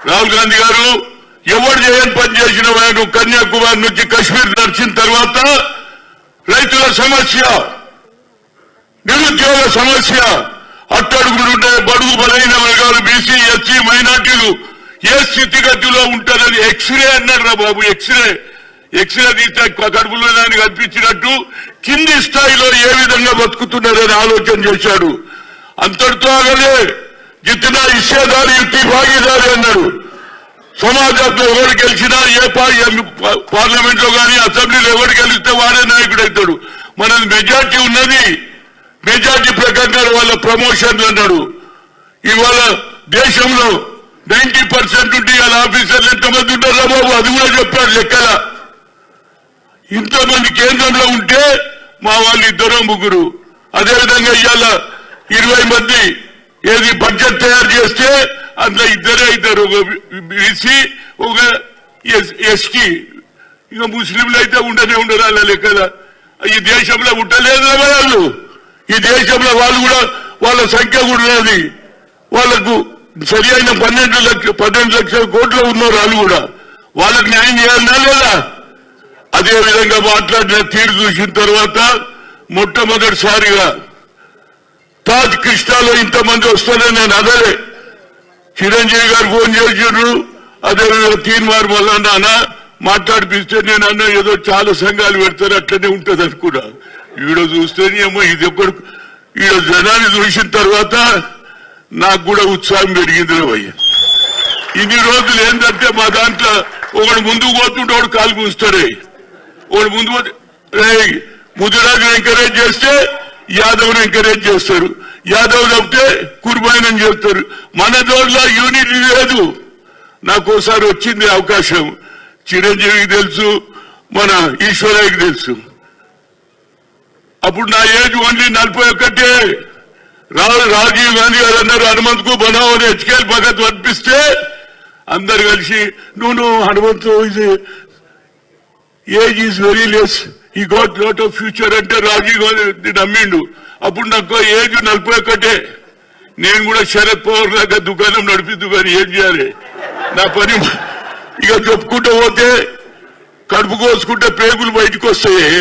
రాహుల్ గాంధీ గారు ఎవరు చేయని పని చేసిన వారు కన్యాకుమారి నుంచి కశ్మీర్ నడిచిన తర్వాత రైతుల సమస్య, నిరుద్యోగ సమస్య, అట్టడుగులుంటే బడుగు బలైన వర్గాలు, బీసీ, ఎస్సీ, మైనార్టీలు ఏ స్థితిగతిలో ఉంటారని ఎక్స్రే అన్నాడు రా బాబు. ఎక్స్రే తీస్తే కడుపులో దాన్ని కల్పించినట్టు కింది స్థాయిలో ఏ విధంగా బతుకుతున్నారని ఆలోచన చేశాడు. అంతటితో ఆగలే, జితనా హిస్సేదారి యుక్తి భాగీదారి అన్నాడు. సమాజంలో ఎవరు గెలిచినా ఏ పార్లమెంట్ లో కానీ అసెంబ్లీలో ఎవరు గెలిస్తే వాడే నాయకుడు అవుతాడు. మనది మెజార్టీ ఉన్నది, మెజార్టీ ప్రకారం వాళ్ళ ప్రమోషన్లు అన్నాడు. ఇవాళ దేశంలో 90% ఉంటే ఇవాళ ఆఫీసర్లు ఎంతమంది ఉంటారా బాబు, అది కూడా చెప్పారు లెక్కల. ఇంతమంది కేంద్రంలో ఉంటే మా వాళ్ళు 2-3. అదేవిధంగా ఇవాళ 20 మంది ఏది బడ్జెట్ తయారు చేస్తే అందులో 2 ఒక బీసీ, ఒక ఎస్టీ. ఇంకా ముస్లింలు అయితే ఉండనే ఉండరు అలా లెక్కల. ఈ దేశంలో ఉండలేదు వాళ్ళు. ఈ దేశంలో వాళ్ళు కూడా వాళ్ళ సంఖ్య కూడా ఉన్నది. వాళ్లకు సరి అయిన 12 లక్షల కోట్లు ఉన్నారు. వాళ్ళు కూడా వాళ్ళకు న్యాయం చేయాలన్నా లేదా? అదే విధంగా మాట్లాడిన తీరు చూసిన తర్వాత మొట్టమొదటిసారిగా తాజ్ కృష్ణాలో ఇంతమంది వస్తారని నేను అదలే. చిరంజీవి గారు ఫోన్ చేసిండ్రు, అదేవిధంగా తీన్మార్ మళ్ళా నాన్న మాట్లాడిపిస్తే నేను అన్న ఏదో చాలా సంఘాలు పెడతారు అట్లనే ఉంటది అనుకున్నా. ఈడ చూస్తేనేమో ఇది ఎప్పుడు ఈడ జనాన్ని చూసిన తర్వాత నాకు కూడా ఉత్సాహం పెరిగింది భయ్య. ఇన్ని రోజులు ఏంటంటే మా దాంట్లో ఒకడు ముందుకు పోతుంటే ఒకడు కాలు కూస్తాడే, ఒకడు ముందు ముదిరాజును ఎంకరేజ్ చేస్తే యాదవ్ను ఎంకరేజ్ చేస్తారు, యాదవ్ తప్పితే కుర్బాయినని చెప్తారు. మన దోడ్లో యూనిటీ లేదు. నాకు ఒకసారి వచ్చింది అవకాశం, చిరంజీవికి తెలుసు, మన ఈశ్వరయ్యకి తెలుసు. అప్పుడు నా ఏజ్ ఓన్లీ 41. రాజీవ్ గాంధీ గారు అన్నారు హనుమంత్కు బనావ్ అని హెచ్కేఎల్ భగత్ పంపిస్తే అందరు కలిసి నువ్వు Hanumanthu age is very less, ఈ గాట్ లాట్ ఆఫ్ ఫ్యూచర్ అంటే రాజీవ్ గాంధీ నమ్మిండు. అప్పుడు నాకు ఏజ్ 41. నేను కూడా శరద్ పవార్ లాగా దుకాణం నడిపిద్దు కానీ ఏం చేయాలి నా పని. ఇక చెప్పుకుంటూ పోతే కడుపు కోసుకుంటే పేగులు బయటకు వస్తాయి.